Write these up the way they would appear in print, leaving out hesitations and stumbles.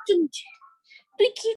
어쩐지. তুই কি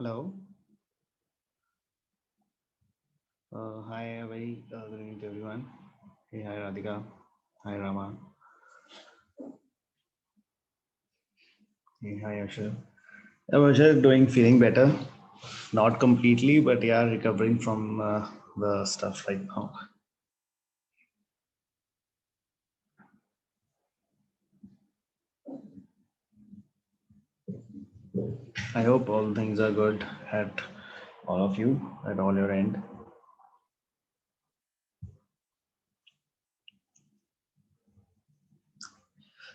Hello. Hi, a very good evening to everyone. Hey, hi Radhika. Hi Rama. Hey, hi Ashar. I was just doing feeling better. Not completely, but yeah, recovering from the stuff right now. I hope all things are good at all of you, at all your end.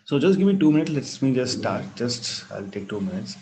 So just give me 2 minutes. Let me just start. Just I'll take 2 minutes.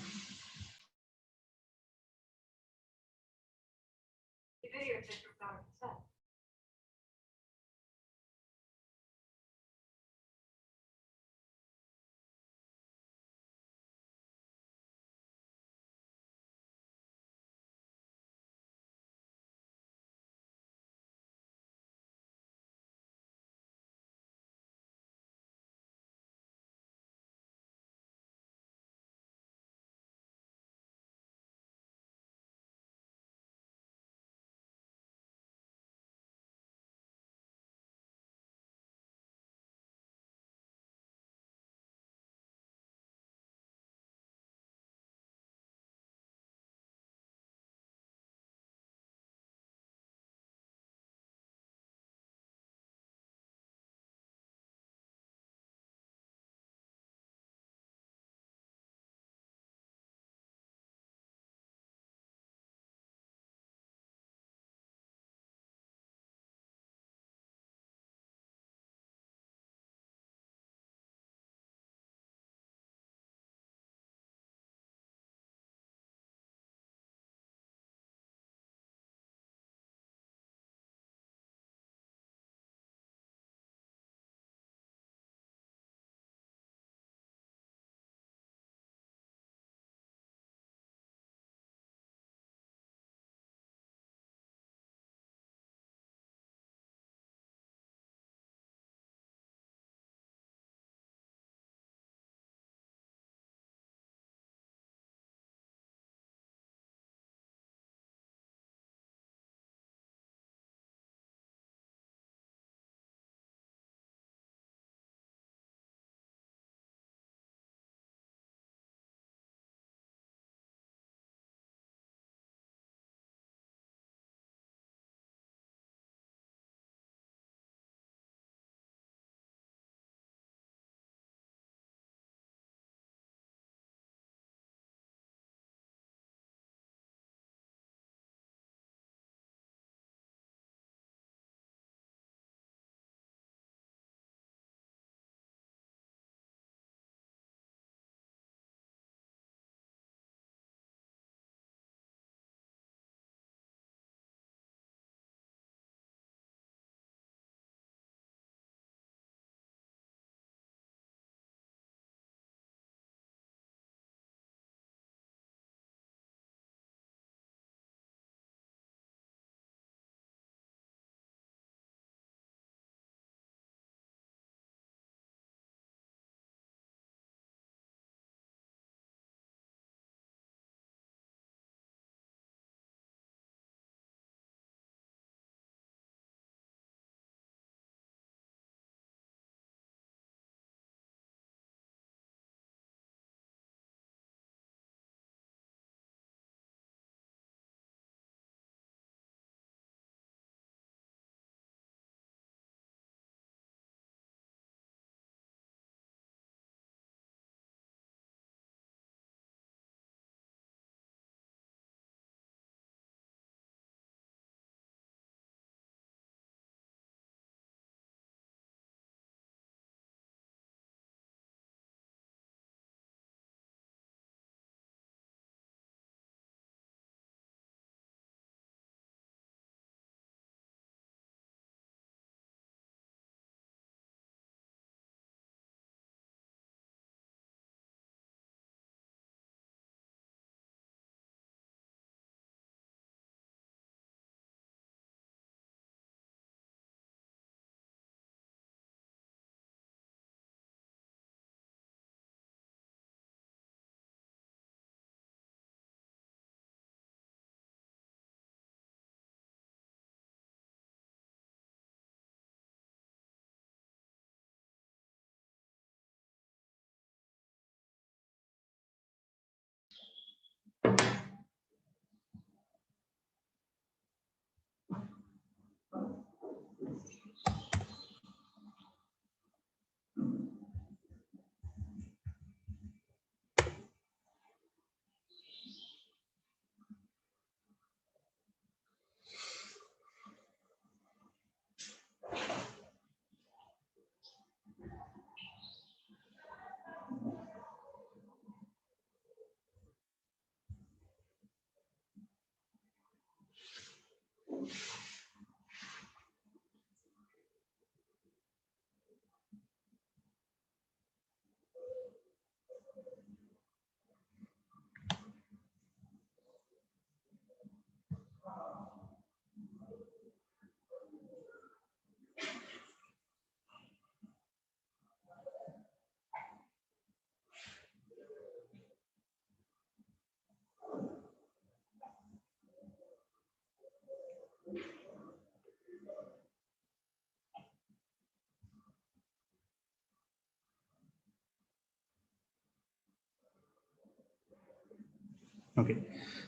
Okay.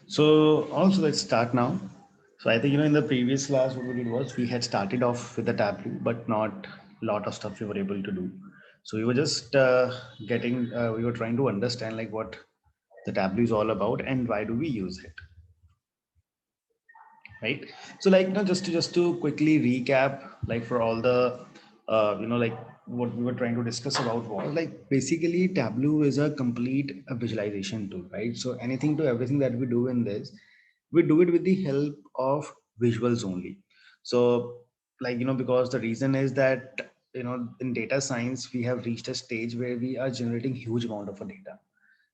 So also let's start now. So I think in the previous class what we did was we had started off with the Tableau, but not a lot of stuff we were able to do. So we were just we were trying to understand like what the Tableau is all about and why do we use it, right? So like just to quickly recap, like for all the like what we were trying to discuss about was like basically Tableau is a complete visualization tool, right? So anything to everything that we do in this, we do it with the help of visuals only. So like because the reason is that in data science we have reached a stage where we are generating huge amount of data,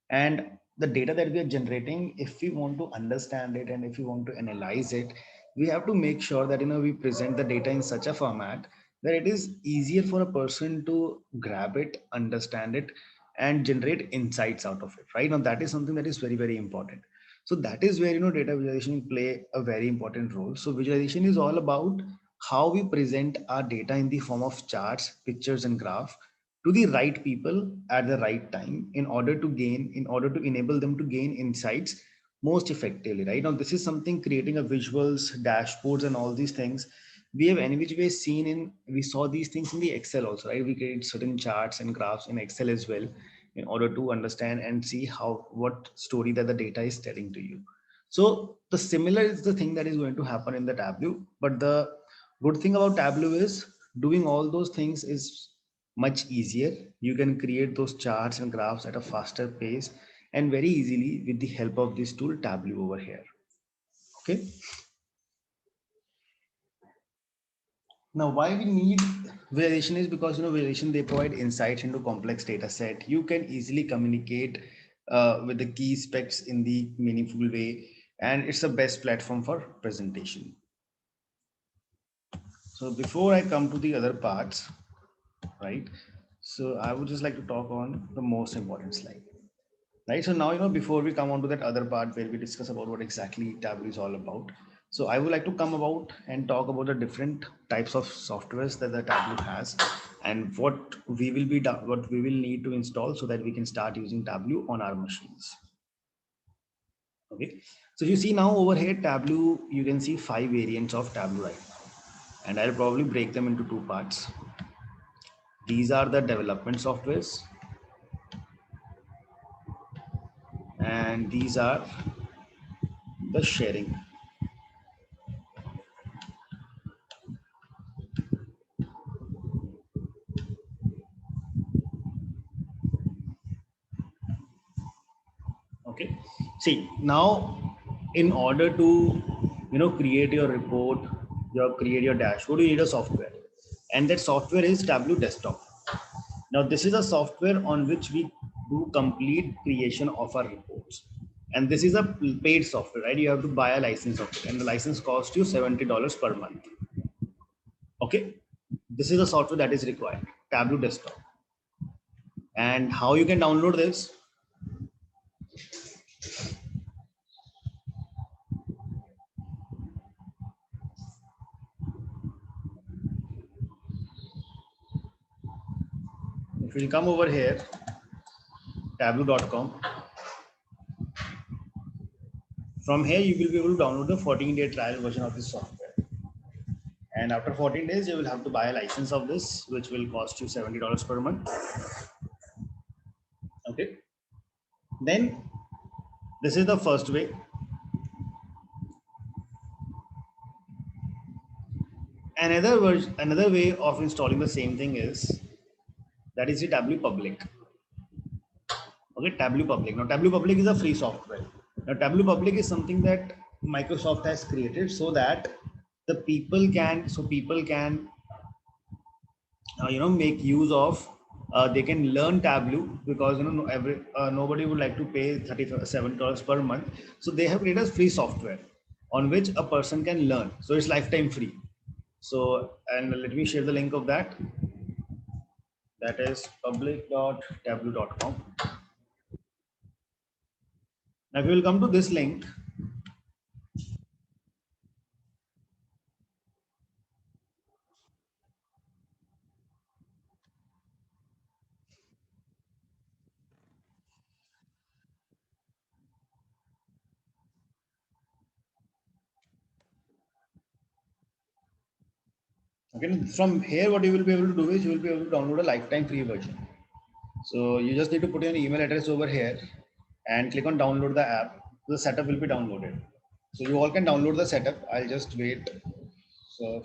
and the data that we are generating, if we want to understand it and if we want to analyze it, we have to make sure that we present the data in such a format that it is easier for a person to grab it, understand it, and generate insights out of it, right? Now that is something that is very very important. So that is where data visualization play a very important role. So visualization is all about how we present our data in the form of charts, pictures, and graph to the right people at the right time in order to enable them to gain insights most effectively, right? Now this is something, creating a visuals, dashboards, and all these things we have any which way seen in, we saw these things in the Excel also, right? We create certain charts and graphs in Excel as well in order to understand and see how what story that the data is telling to you. So the similar is the thing that is going to happen in the Tableau, but the good thing about Tableau is doing all those things is much easier. You can create those charts and graphs at a faster pace and very easily with the help of this tool Tableau over here. Okay. Now, why we need variation is because variation, they provide insights into complex data set. You can easily communicate with the key specs in the meaningful way, and it's the best platform for presentation. So before I come to the other parts, right? So I would just like to talk on the most important slide. Right. So now, before we come on to that other part where we discuss about what exactly Tableau is all about. So I would like to come about and talk about the different types of softwares that the Tableau has and what we will need to install so that we can start using Tableau on our machines. Okay. So you see now over here, Tableau, you can see 5 variants of Tableau right now. And I'll probably break them into 2 parts. These are the development softwares, and these are the sharing. Okay. See now, in order to create your report, create your dashboard, you need a software, and that software is Tableau Desktop. Now this is a software on which we do complete creation of our reports, and this is a paid software, right? You have to buy a license of it, and the license costs you $70 per month. Okay. This is a software that is required, Tableau Desktop. And how you can download this? If you come over here, tableau.com. From here, you will be able to download the 14-day trial version of this software. And after 14 days, you will have to buy a license of this, which will cost you $70 per month. Okay. Then this is the first way. Another way of installing the same thing is that is the Tableau Public. Okay, Tableau Public. Now, Tableau Public is a free software. Now, Tableau Public is something that Microsoft has created so that people can make use of, they can learn Tableau, because nobody would like to pay $37 per month. So they have created a free software on which a person can learn, so it's lifetime free. So, and let me share the link of that. That is public.tableau.com. Now if you will come to this link, Okay, from here, what you will be able to do is you will be able to download a lifetime free version. So you just need to put your email address over here and click on download the app. The setup will be downloaded. So you all can download the setup. I'll just wait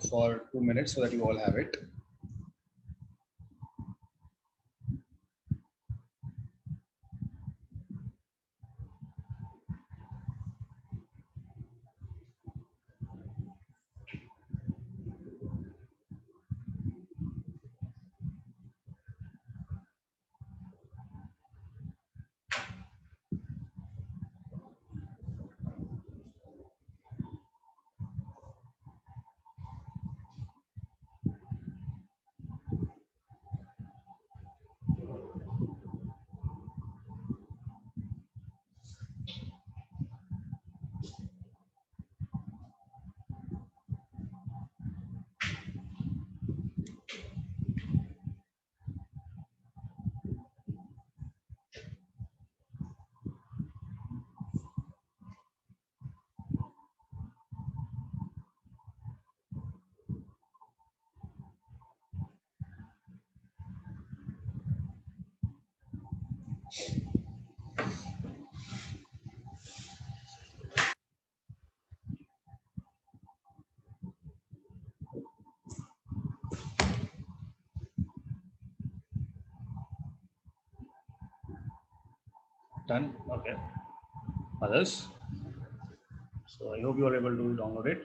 for 2 minutes so that you all have it. Done. Okay. Others. So I hope you are able to download it.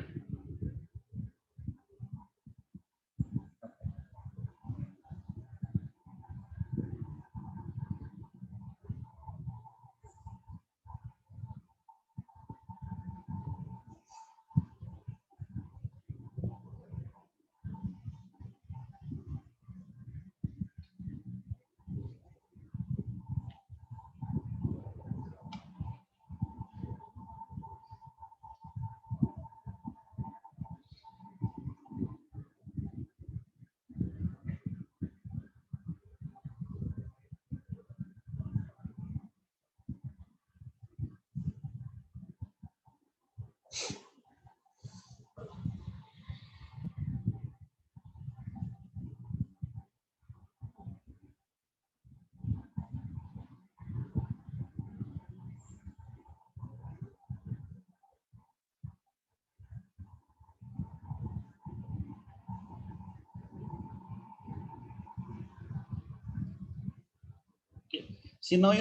See now,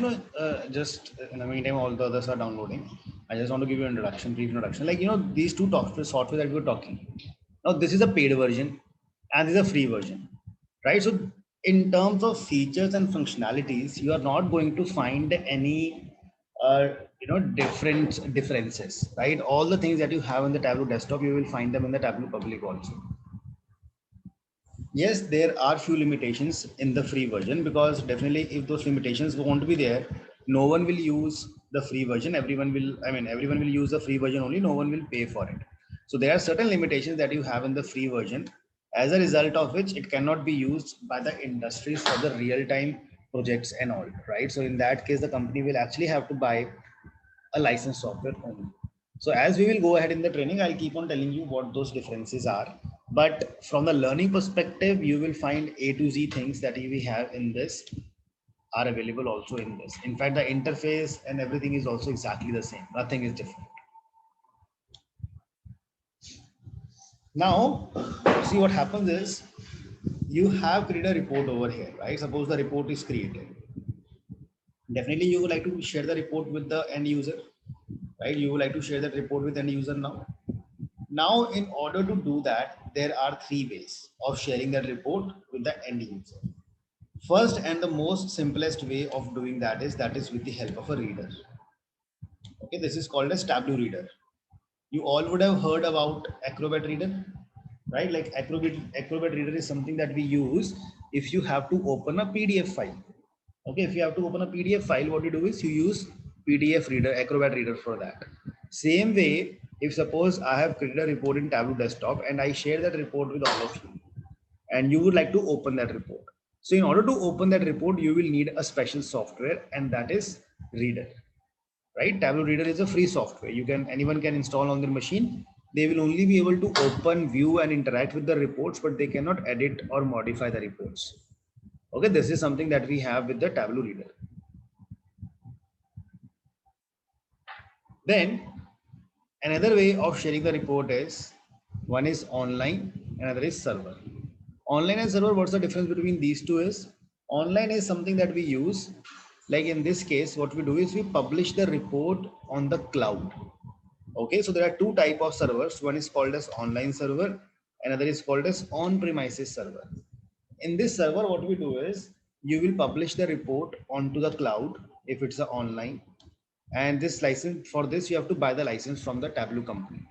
just in the meantime, all the others are downloading. I just want to give you an introduction, brief introduction. Like, these two software that we were talking. Now, this is a paid version and this is a free version, right? So in terms of features and functionalities, you are not going to find any, differences, right? All the things that you have in the Tableau desktop, you will find them in the Tableau public also. Yes, there are few limitations in the free version, because definitely if those limitations won't be there, no one will use the free version. Everyone will use the free version only. No one will pay for it. So there are certain limitations that you have in the free version, as a result of which it cannot be used by the industries for the real time projects and all, right? So in that case, the company will actually have to buy a licensed software only. So as we will go ahead in the training, I'll keep on telling you what those differences are. But from the learning perspective, you will find A to Z things that we have in this are available also in this. In fact, the interface and everything is also exactly the same. Nothing is different. Now, see what happens is you have created a report over here, right? Suppose the report is created. Definitely you would like to share the report with the end user, right? You would like to share that report with end user now. Now, in order to do that, there are three ways of sharing that report with the end user. First and the most simplest way of doing that is with the help of a reader. Okay, this is called as Tableau Reader. You all would have heard about Acrobat Reader, right? Like Acrobat Reader is something that we use if you have to open a PDF file. Okay, if you have to open a PDF file, what you do is you use PDF Reader, Acrobat Reader for that. Same way, if suppose I have created a report in Tableau Desktop and I share that report with all of you, and you would like to open that report. So in order to open that report, you will need a special software, and that is Reader, right? Tableau Reader is a free software. Anyone can install on their machine They will only be able to open, view, and interact with the reports, but they cannot edit or modify the reports. Okay, this is something that we have with the Tableau Reader. Then another way of sharing the report is, one is online, another is server. Online and server, what's the difference between these two is, online is something that we use, like in this case, what we do is we publish the report on the cloud. Okay, so there are two type of servers. One is called as online server, another is called as on-premises server. In this server, what we do is you will publish the report onto the cloud if it's a online, and this license, for this you have to buy the license from the Tableau company,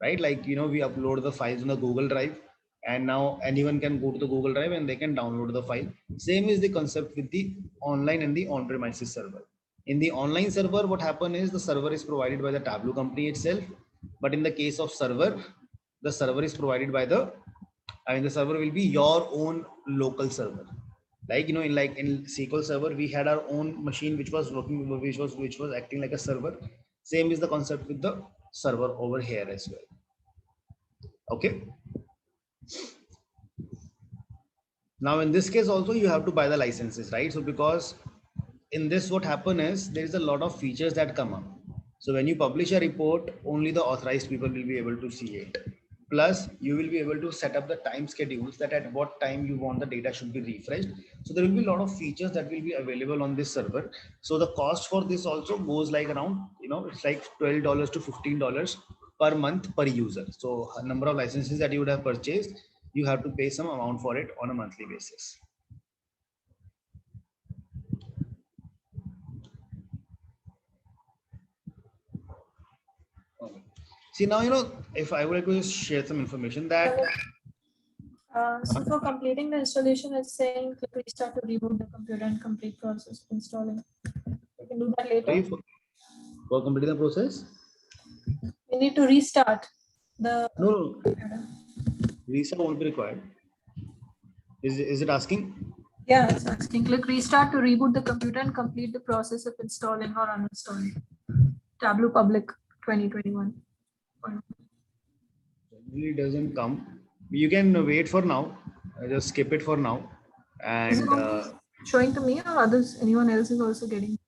right? Like, you know, we upload the files on the Google Drive, and now anyone can go to the Google Drive and they can download the file. Same is the concept with the online and the on-premises server. In the online server, what happen is the server is provided by the Tableau company itself, but in the case of server, the server is provided by the, I mean, the server will be your own local server. Like, you know, in like in SQL Server, we had our own machine which was working, which was acting like a server. Same is the concept with the server over here as well. Okay. Now in this case also you have to buy the licenses, right? So because in this what happen is there is a lot of features that come up. So when you publish a report, only the authorized people will be able to see it. Plus you will be able to set up the time schedules that at what time you want the data should be refreshed. So there will be a lot of features that will be available on this server. So the cost for this also goes like around, you know, it's like $12 to $15 per month per user. So a number of licenses that you would have purchased, you have to pay some amount for it on a monthly basis. Okay. See now, you know, if I would like to just share some information that So for completing the installation, it's saying click restart to reboot the computer and complete process of installing. You can do that later. for completing the process, We need to restart the no, computer. restart won't be required. Is it asking? Yeah, it's asking click restart to reboot the computer and complete the process of installing or uninstalling Tableau Public 2021. It doesn't come. You can wait for now. Just skip it for now, Is it and only showing to me or others? Anyone else is also getting?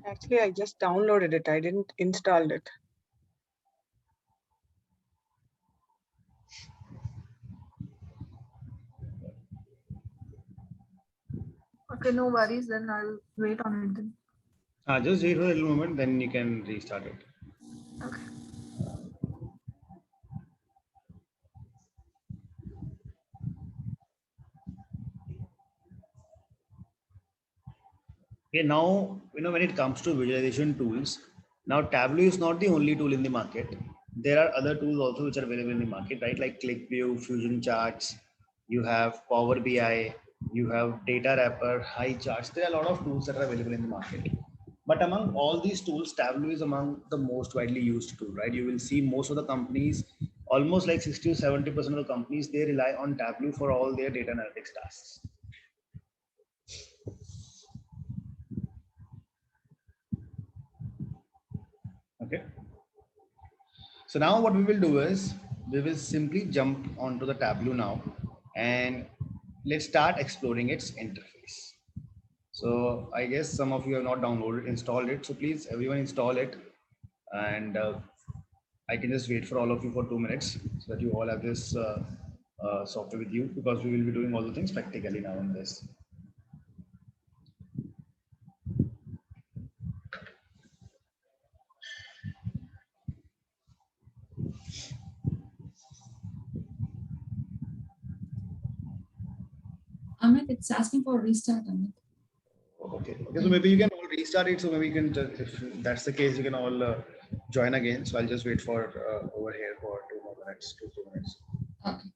Actually, I just downloaded it. I didn't install it. Okay, no worries. Then I'll wait on it then. just wait for a little moment, then you can restart it. Okay. Okay, now, you know, when it comes to visualization tools, now Tableau is not the only tool in the market. There are other tools also which are available in the market, right? Like ClickView, Fusion Charts, you have Power BI, you have Data Wrapper, High Charts. There are a lot of tools that are available in the market. But among all these tools, Tableau is among the most widely used tool, right? You will see most of the companies, almost like 60 to 70% of the companies, they rely on Tableau for all their data analytics tasks. Okay. So now what we will do is we will simply jump onto the Tableau now, and let's start exploring its interface. So I guess some of you have not downloaded, installed it. So please everyone install it, and I can just wait for all of you for 2 minutes so that you all have this software with you, because we will be doing all the things practically now in this. Amit, it's asking for restart, Amit. Okay. Okay. So maybe you can all restart it. So maybe you can, just, if that's the case, you can all join again. So I'll just wait for over here for 2 more minutes, 2 minutes. Okay.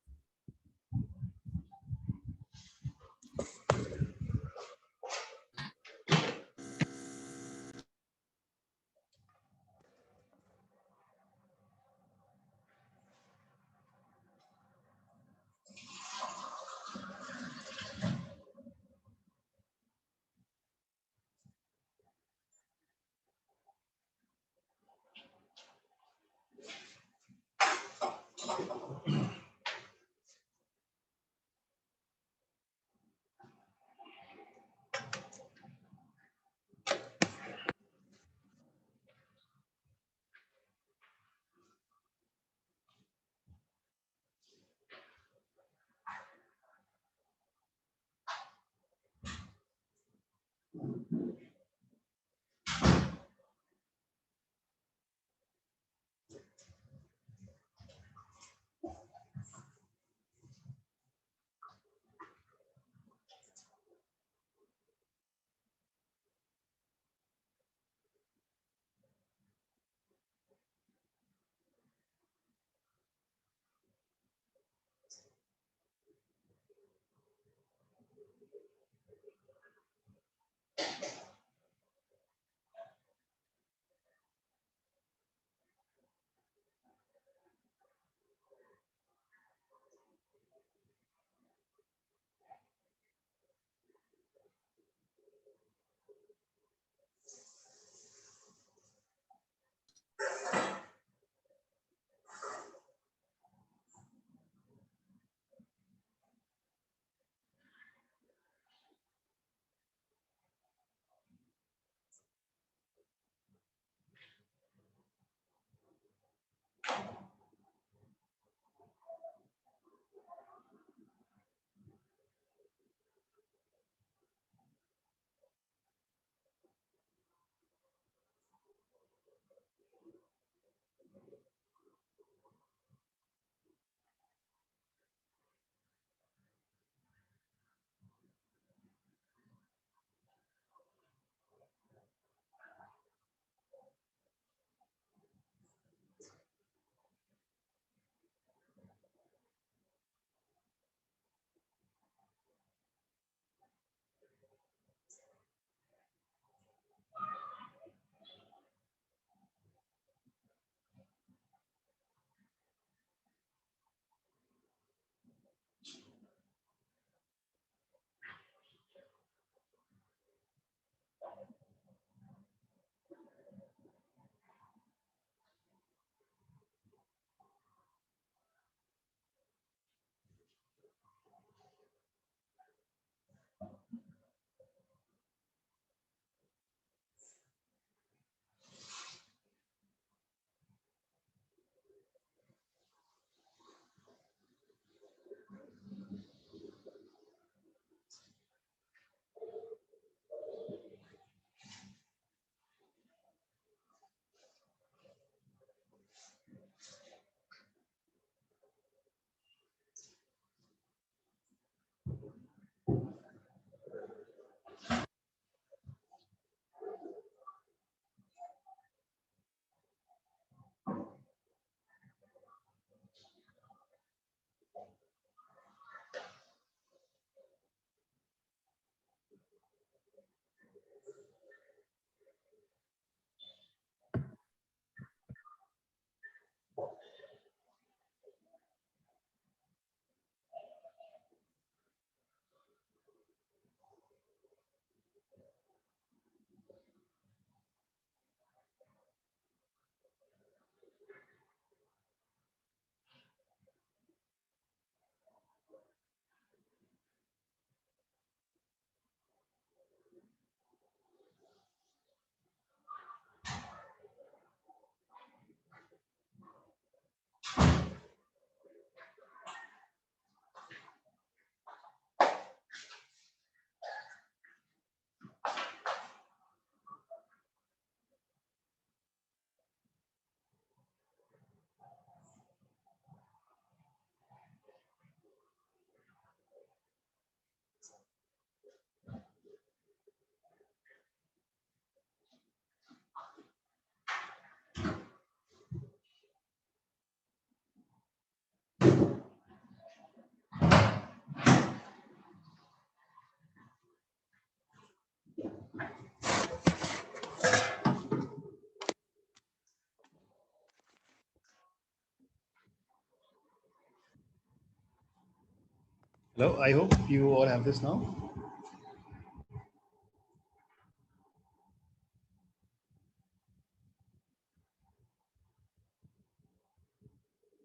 Hello, I hope you all have this now.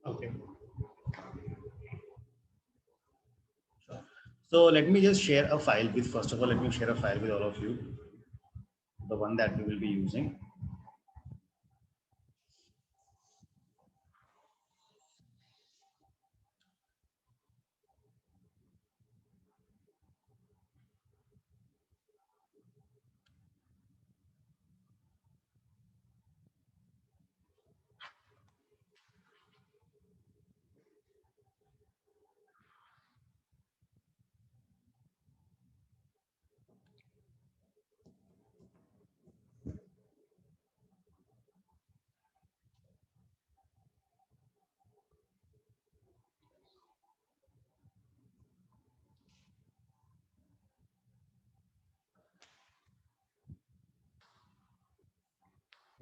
Okay. Sure. So let me just share a file with, first of all, let me share a file with all of you, the one that we will be using.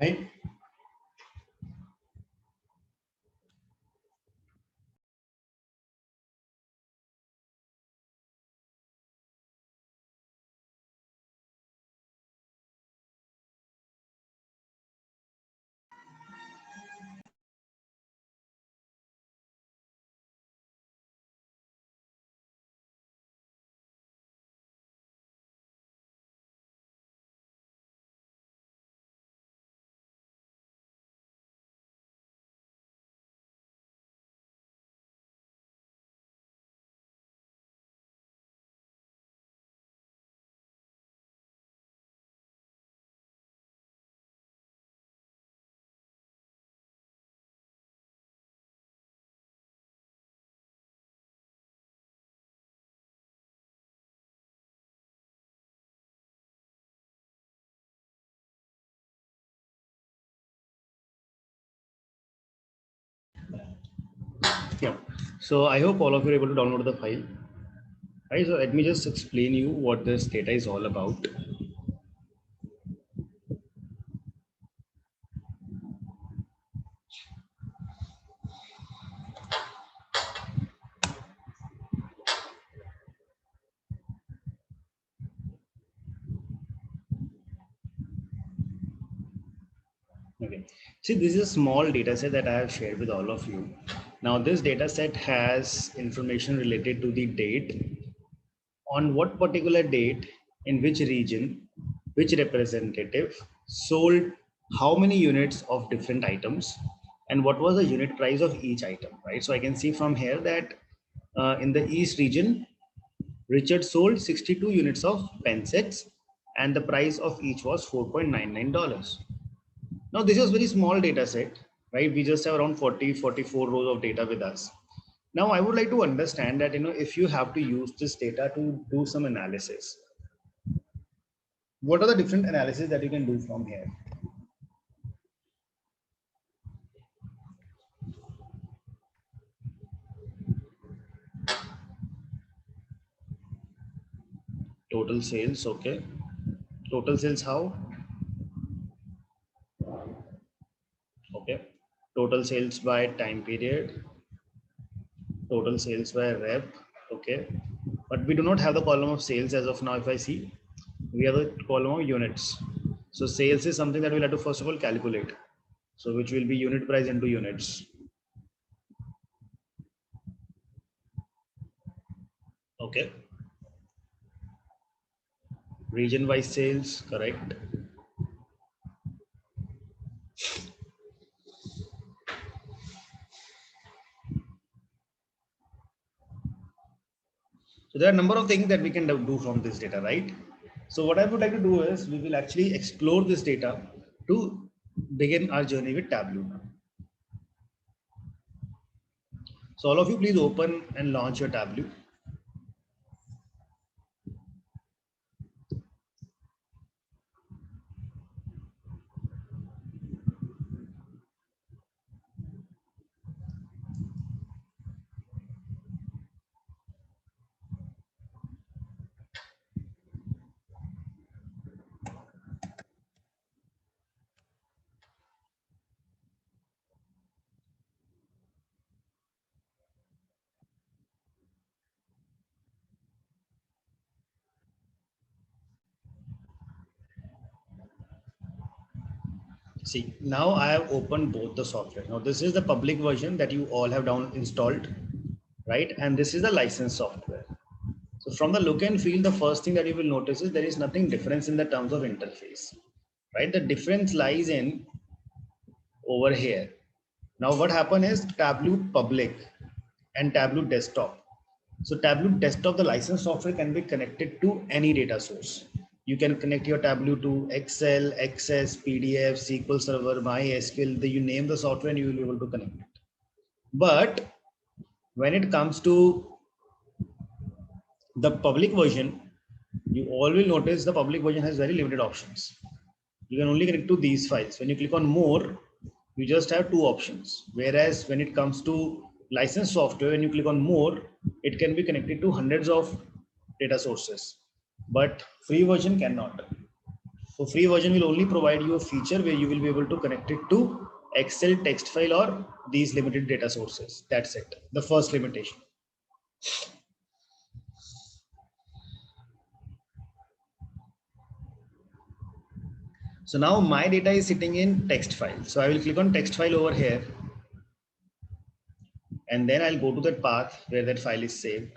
right? Yeah. So I hope all of you are able to download the file. Right. So let me just explain you what this data is all about. Okay. See, this is a small data set that I have shared with all of you. Now, this data set has information related to the date, on what particular date, in which region, which representative sold how many units of different items, and what was the unit price of each item, right? So I can see from here that in the East region, Richard sold 62 units of pen sets, and the price of each was $4.99. Now, this is very small data set, right? We just have around 44 rows of data with us. Now, I would like to understand that, if you have to use this data to do some analysis, what are the different analysis that you can do from here? Total sales, okay. Total sales how? Okay. Total sales by time period, total sales by rep, okay. But we do not have the column of sales as of now. If I see, we have the column of units. So sales is something that we'll have to first of all calculate. So which will be unit price into units. Okay. Region wise sales, correct. So there are a number of things that we can do from this data, right? So what I would like to do is we will actually explore this data to begin our journey with Tableau. So all of you please open and launch your Tableau. See, now I have opened both the software. Now this is the public version that you all have down installed, right? And this is the licensed software. So from the look and feel, the first thing that you will notice is there is nothing difference in the terms of interface, right? The difference lies in over here. Now what happened is Tableau public and Tableau desktop. So Tableau desktop, the licensed software can be connected to any data source. You can connect your Tableau to Excel, Access, PDF, SQL Server, MySQL, you name the software and you will be able to connect it. But when it comes to the public version, you all will notice the public version has very limited options. You can only connect to these files. When you click on more, you just have two options. Whereas when it comes to licensed software, when you click on more, it can be connected to hundreds of data sources, but free version cannot. So free version will only provide you a feature where you will be able to connect it to Excel text file or these limited data sources. That's it. The first limitation. So now my data is sitting in text file. So I will click on text file over here. And then I'll go to that path where that file is saved.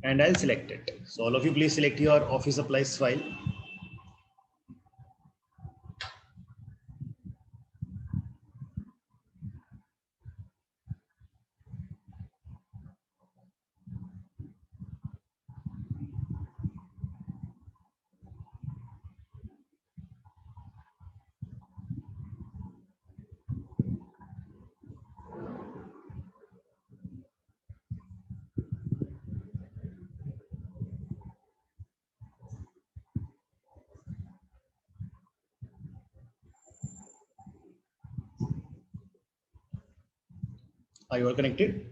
And I'll select it. So all of you please select your office supplies file. Are you all connected?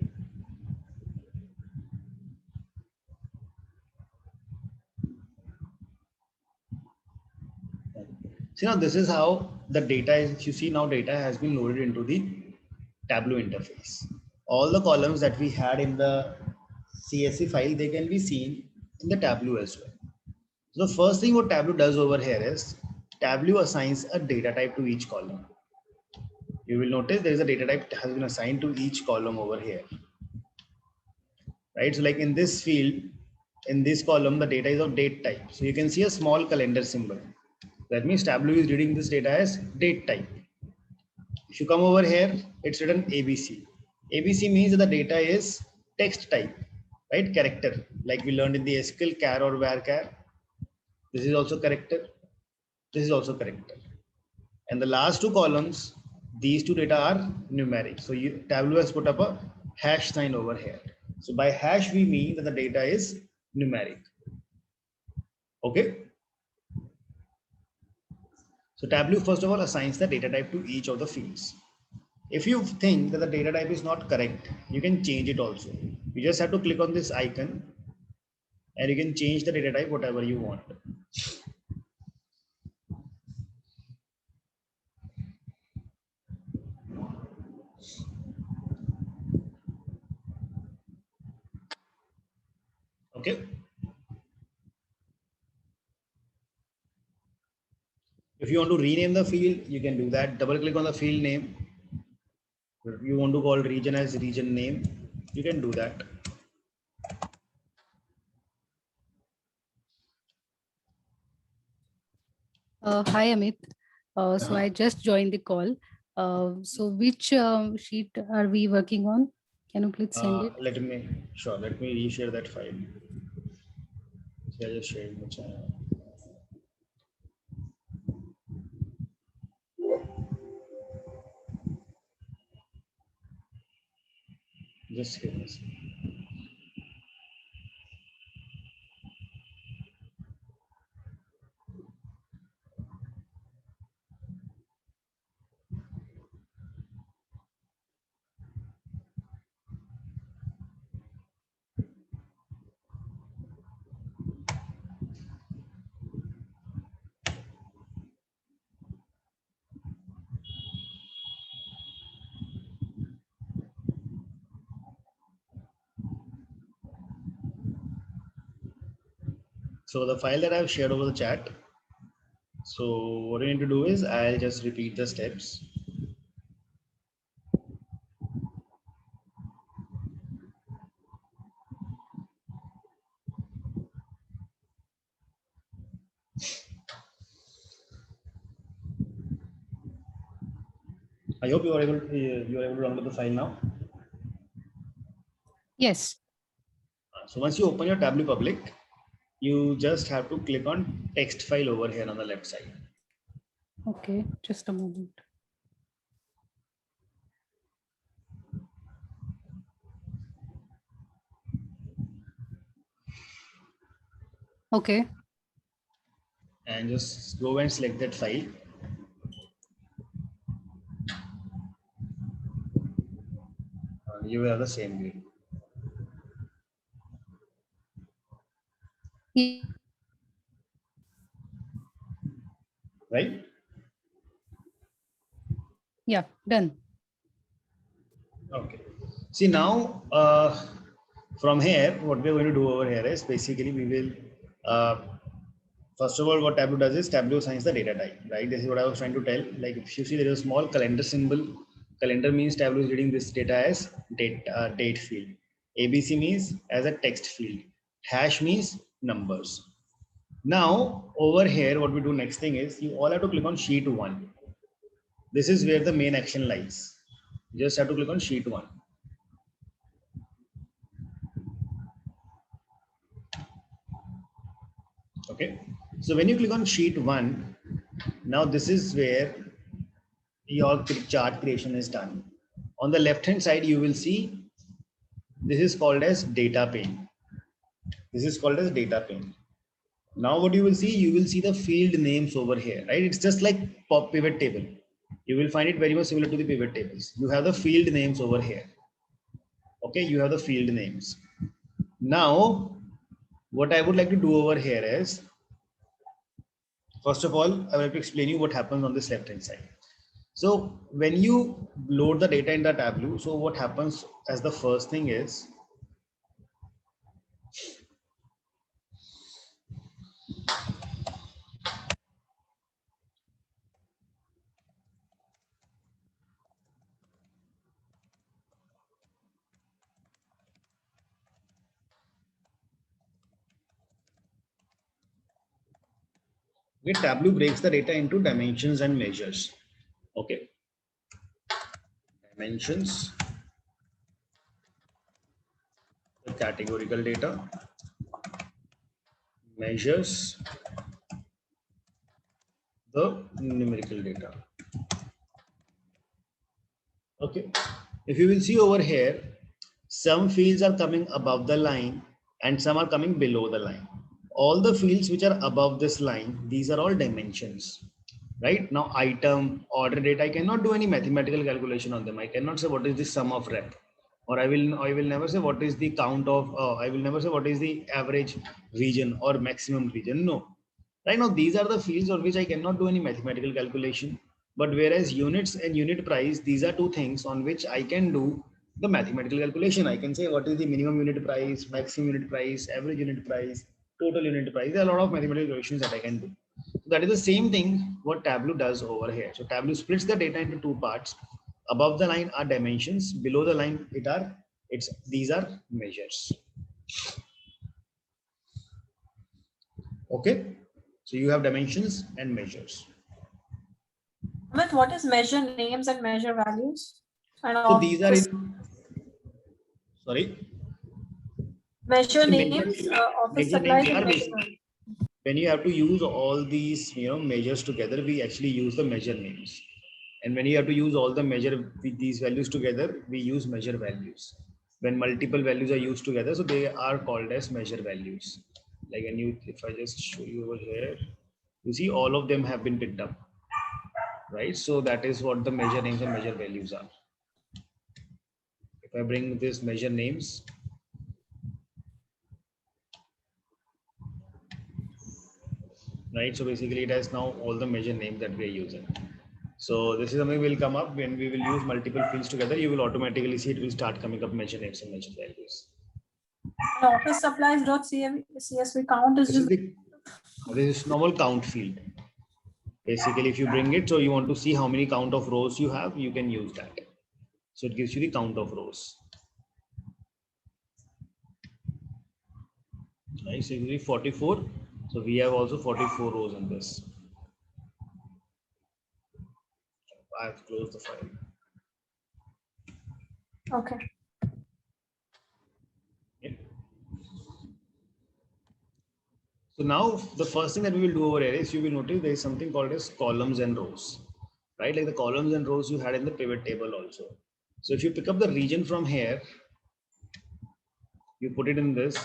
See, now this is how the data is. You see now data has been loaded into the Tableau interface. All the columns that we had in the CSV file, they can be seen in the Tableau as well. So the first thing what Tableau does over here is Tableau assigns a data type to each column. You will notice there is a data type that has been assigned to each column over here. Right? So like in this field, in this column, the data is of date type. So you can see a small calendar symbol. That means Tableau is reading this data as date type. If you come over here, it's written ABC. ABC means that the data is text type, right? Character, like we learned in the SQL char or varchar. This is also character. This is also character. And the last two columns, these two data are numeric. So Tableau has put up a hash sign over here. So by hash, we mean that the data is numeric. Okay. So Tableau first of all assigns the data type to each of the fields. If you think that the data type is not correct, you can change it also. You just have to click on this icon and you can change the data type whatever you want. Okay. If you want to rename the field, you can do that. Double click on the field name. If you want to call region as region name, you can do that. Hi, Amit. So I just joined the call. So which sheet are we working on? Can you please send it? Let me reshare that file. So I just shared the channel. Just here. So the file that I've shared over the chat. So what you need to do is I'll just repeat the steps. I hope you are able to download the file now. Yes. So once you open your Tableau Public, you just have to click on text file over here on the left side. Okay, just a moment. Okay. And just go and select that file. You will have the same grade. Ye- right? Yeah, done. Okay. See now, from here, what we're going to do over here is basically we will, first of all, what Tableau does is Tableau assigns the data type, right? This is what I was trying to tell. Like if you see there is a small calendar symbol, calendar means Tableau is reading this data as date field. ABC means as a text field. Hash means numbers. Now over here, what we do next thing is you all have to click on sheet 1. This is where the main action lies. You just have to click on sheet 1. Okay, so when you click on sheet 1, now this is where your chart creation is done. On the left hand side you will see this is called as data pane. This is called as data pane. Now what you will see the field names over here, right? It's just like pivot table. You will find it very much similar to the pivot tables. You have the field names over here. Okay, you have the field names. Now what I would like to do over here is, first of all, I will have to explain you what happens on this left hand side. So when you load the data in the Tableau, so what happens as the first thing is, Tableau breaks the data into dimensions and measures. Okay, dimensions, the categorical data, measures, the numerical data. Okay, if you will see over here, some fields are coming above the line and some are coming below the line. All the fields which are above this line, these are all dimensions. Right now, item, order date, I cannot do any mathematical calculation on them. I cannot say what is the sum of rep, or I will never say what is the count of, I will never say what is the average region or maximum region. No, right now these are the fields on which I cannot do any mathematical calculation. But whereas units and unit price, these are two things on which I can do the mathematical calculation. I can say what is the minimum unit price, maximum unit price, average unit price, total unit price. There are a lot of mathematical calculations that I can do. So that is the same thing what Tableau does over here. So Tableau splits the data into two parts. Above the line are dimensions, below the line these are measures. Okay, so you have dimensions and measures. Amit, what is measure names and measure values? And So these are office, sorry. measure See, names, office major names supplies, are and measure basic. values. When you have to use all these measures together, we actually use the measure names. And when you have to use all the measure with these values together, we use measure values. When multiple values are used together, so they are called as measure values. Like, and you, if I just show you over here, you see all of them have been picked up, right? So that is what the measure names and measure values are. If I bring this measure names, right? So basically it has now all the measure names that we are using. So this is something will come up when we will use multiple fields together. You will automatically see it will start coming up measure names and measure values. And office supplies dot CSV count is just This is normal count field. Basically, if you bring it, so you want to see how many count of rows you have, you can use that. So it gives you the count of rows. Right, so usually 44. So we have also 44 rows in this. I have closed the file. okay. Okay. So now the first thing that we will do over here is you will notice there is something called as columns and rows, right? Like the columns and rows you had in the pivot table also. So if you pick up the region from here, you put it in this,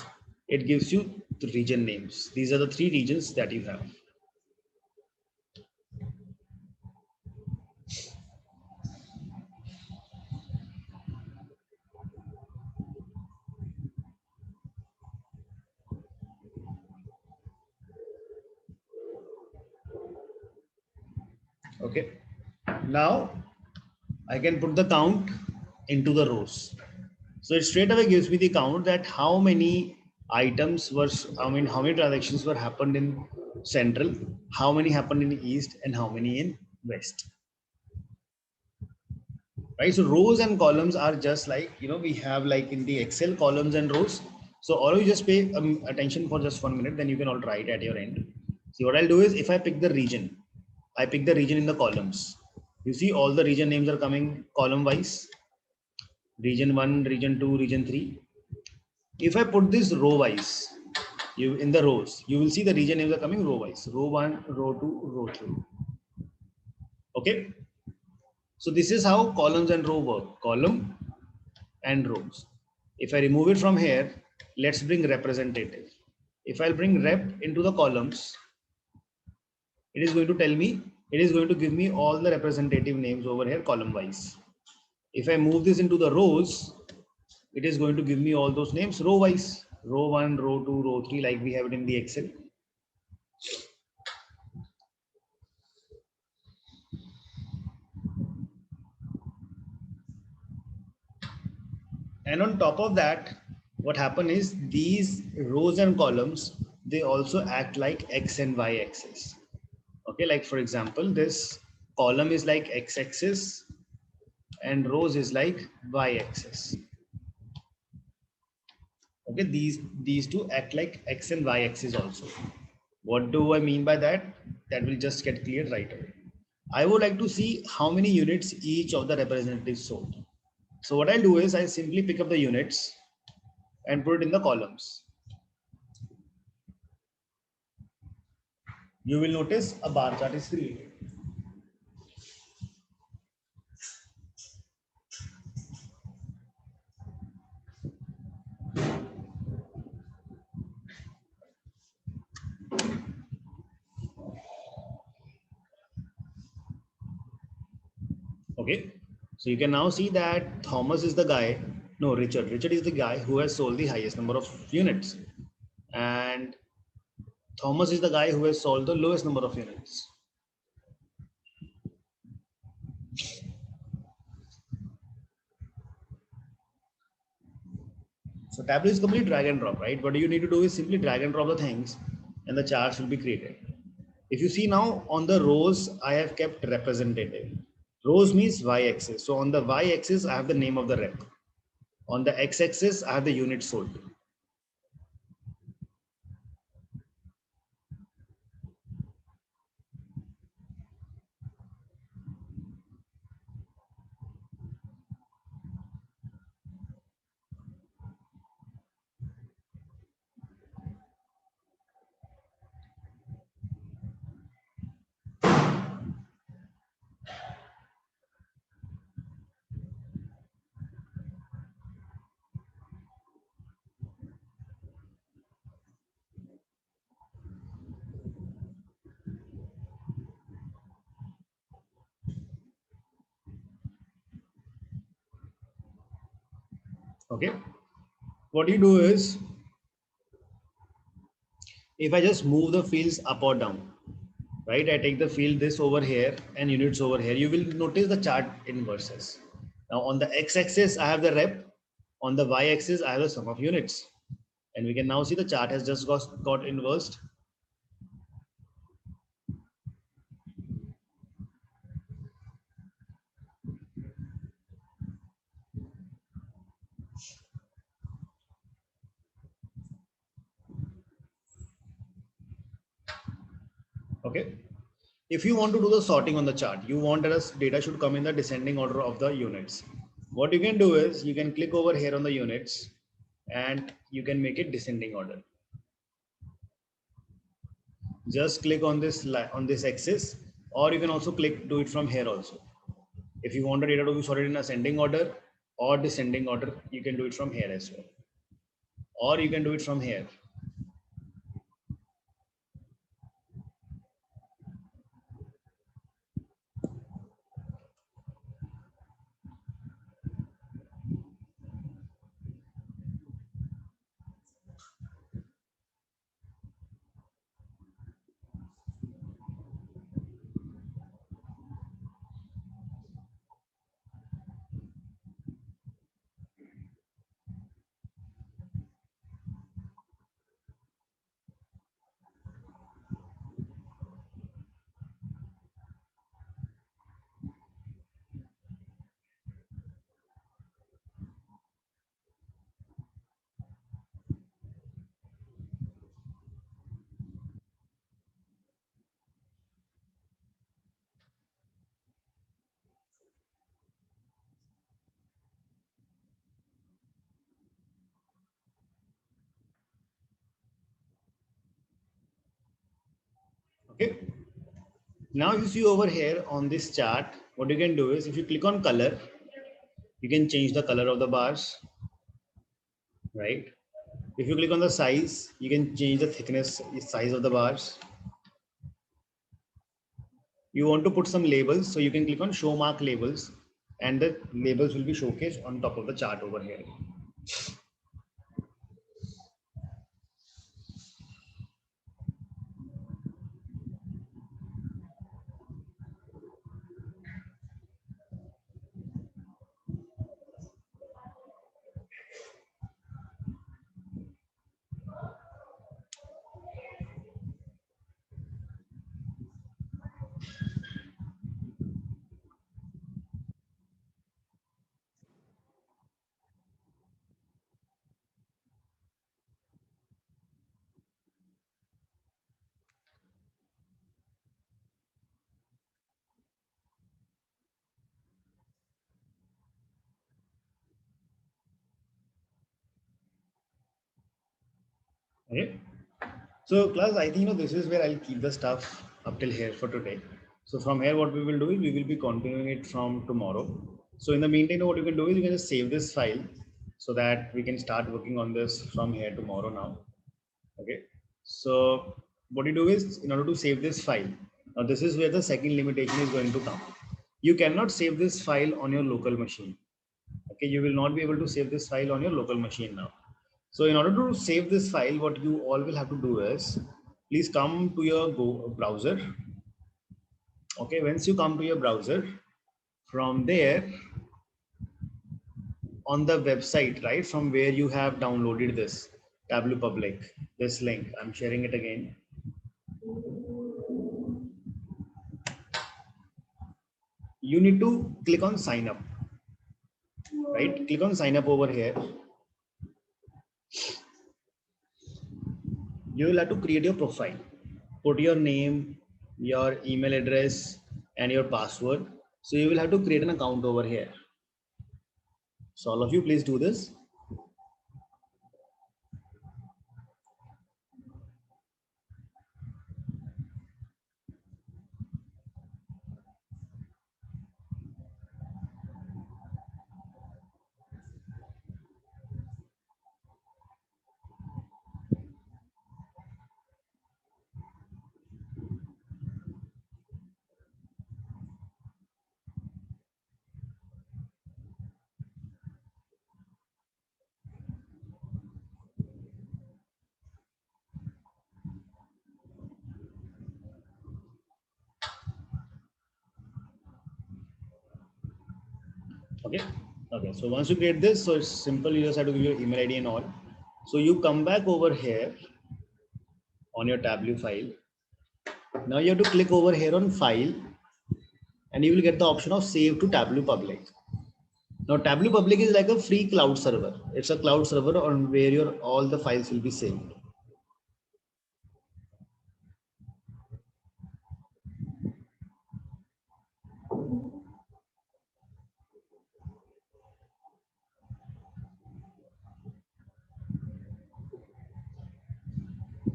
it gives you the region names. These are the three regions that you have. Okay. Now I can put the count into the rows. So it straight away gives me the count that how many items were, how many transactions were happened in central, how many happened in east, and how many in west. Right? So rows and columns are just like, we have like in the Excel columns and rows. So all of you just pay attention for just 1 minute, then you can all try it at your end. See, what I'll do is if I pick the region, I pick the region in the columns. You see all the region names are coming column wise. Region 1, region 2, region 3. If I put this row wise, you in the rows, you will see the region names are coming row wise. Row 1, row 2, row 3. Okay. So this is how columns and row work. Column and rows. If I remove it from here, let's bring representative. If I'll bring rep into the columns, it is going to tell me, it is going to give me all the representative names over here column wise. If I move this into the rows, it is going to give me all those names row wise. Row 1, row 2, row 3, like we have it in the Excel. And on top of that, what happen is these rows and columns, they also act like X and Y axis. Okay, like for example, this column is like X axis and rows is like Y axis. Okay, these two act like X and Y axis also. What do I mean by that? That will just get clear right away. I would like to see how many units each of the representatives sold. So what I'll do is I simply pick up the units and put it in the columns. You will notice a bar chart is created. Okay, so you can now see that Thomas is the guy, no, Richard is the guy who has sold the highest number of units. And Thomas is the guy who has sold the lowest number of units. So Tableau is complete drag and drop, right? What you need to do is simply drag and drop the things and the charts will be created. If you see now on the rows, I have kept representative. Rows means y-axis. So on the y-axis, I have the name of the rep. On the x-axis, I have the unit sold. Okay. What you do is, if I just move the fields up or down, right? I take the field this over here and units over here. You will notice the chart inverses. Now on the x-axis, I have the rep. On the y-axis, I have the sum of units. And we can now see the chart has just got inversed. Okay. If you want to do the sorting on the chart, you want that data should come in the descending order of the units. What you can do is you can click over here on the units and you can make it descending order. Just click on this axis, or you can also do it from here also. If you want the data to be sorted in ascending order or descending order, you can do it from here as well. Or you can do it from here. Okay. Now you see over here on this chart, what you can do is if you click on color, you can change the color of the bars, right? If you click on the size, you can change the thickness, size of the bars. You want to put some labels, so you can click on show mark labels and the labels will be showcased on top of the chart over here. Okay. So class, I think this is where I'll keep the stuff up till here for today. So from here, what we will do is we will be continuing it from tomorrow. So in the meantime, what you can do is you can just save this file so that we can start working on this from here tomorrow now. Okay. So what you do is in order to save this file, now this is where the second limitation is going to come. You cannot save this file on your local machine. Okay. You will not be able to save this file on your local machine now. So in order to save this file, what you all will have to do is, please come to your Go browser. Okay, once you come to your browser, from there, on the website, right, from where you have downloaded this Tableau Public, this link, I'm sharing it again. You need to click on sign up, right? Click on sign up over here. You will have to create your profile, put your name, your email address, and your password. So you will have to create an account over here. So all of you, please do this. Okay. Okay. So once you create this, so it's simple. You just have to give your email ID and all. So you come back over here on your Tableau file. Now you have to click over here on file and you will get the option of save to Tableau Public. Now Tableau Public is like a free cloud server. It's a cloud server on where your all the files will be saved.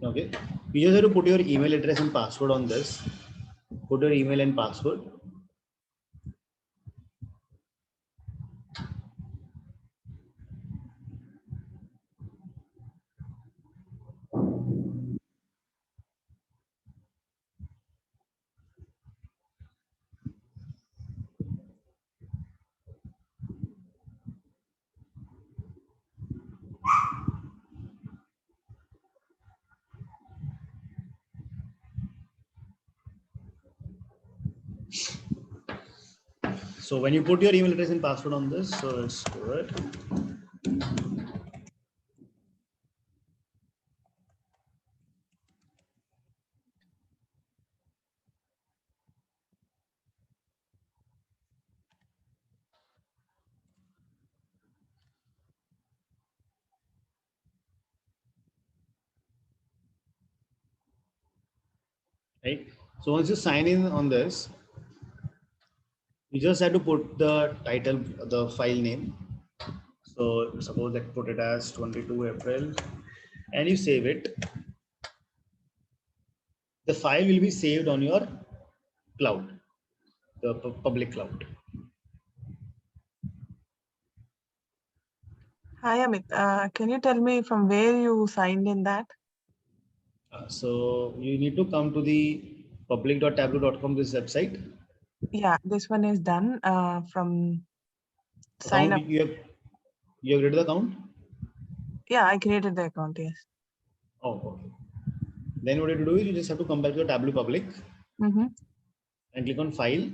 Okay. You just have to put your email address and password on this. Put your email and password. So when you put your email address and password on this, so let's do it. Right. So once you sign in on this, you just have to put the title, the file name. So suppose that put it as 22 April and you save it. the file will be saved on your cloud, the public cloud. Hi, Amit. Can you tell me from where you signed in that? So you need to come to the public.tableau.com, this website. Yeah, this one is done from sign up. You have created the account? Yeah, I created the account, yes. Oh, okay. Then what you have to do is you just have to come back to the Tableau public Mm-hmm. and click on file,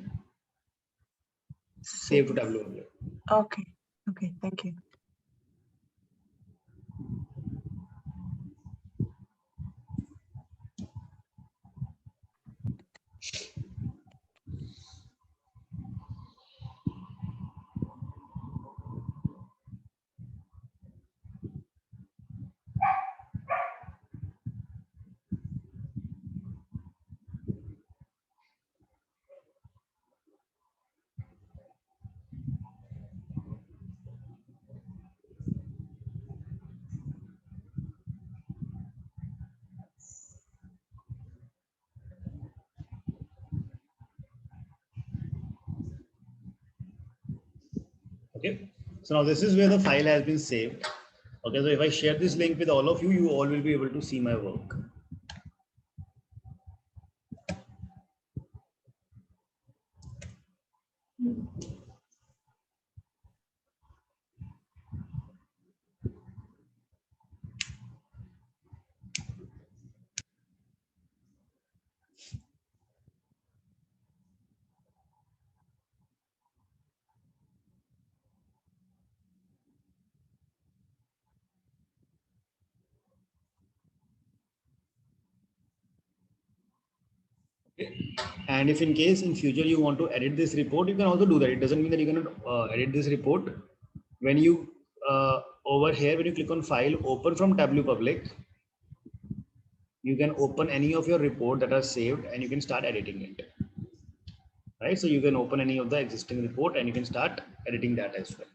save to Tableau public. Okay. Okay, thank you. Okay. So now this is where the file has been saved. Okay. So if I share this link with all of you, you all will be able to see my work. Okay. And if in case in future you want to edit this report, you can also do that. It doesn't mean that you cannot edit this report. When you over here, when you click on file, open from Tableau public, you can open any of your report that are saved and you can start editing it. Right. So you can open any of the existing report and you can start editing that as well.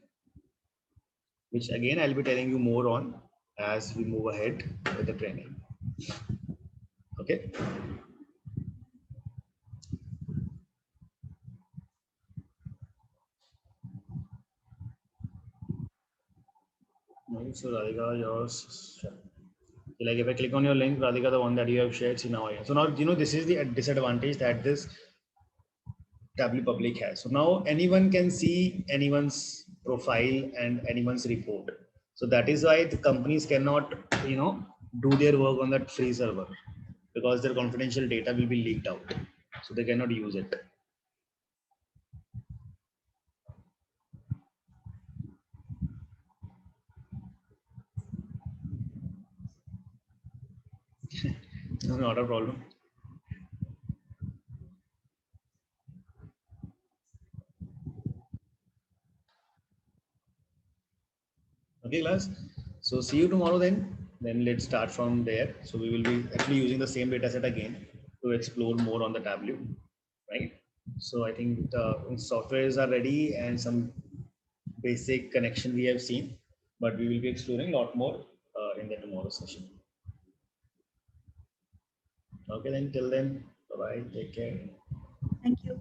Which again, I'll be telling you more on as we move ahead with the training. Okay. So Radhika, yours. Like if I click on your link, Radhika, the one that you have shared, see now. So now, this is the disadvantage that this Tableau public has. So now anyone can see anyone's profile and anyone's report. So that is why the companies cannot, do their work on that free server because their confidential data will be leaked out. So they cannot use it. No, not a problem. Okay, class. So see you tomorrow then. Then let's start from there. So we will be actually using the same data set again to explore more on the Tableau, right? So I think the softwares are ready and some basic connection we have seen, but we will be exploring a lot more in the tomorrow session. Okay, then till then, bye-bye, take care. Thank you.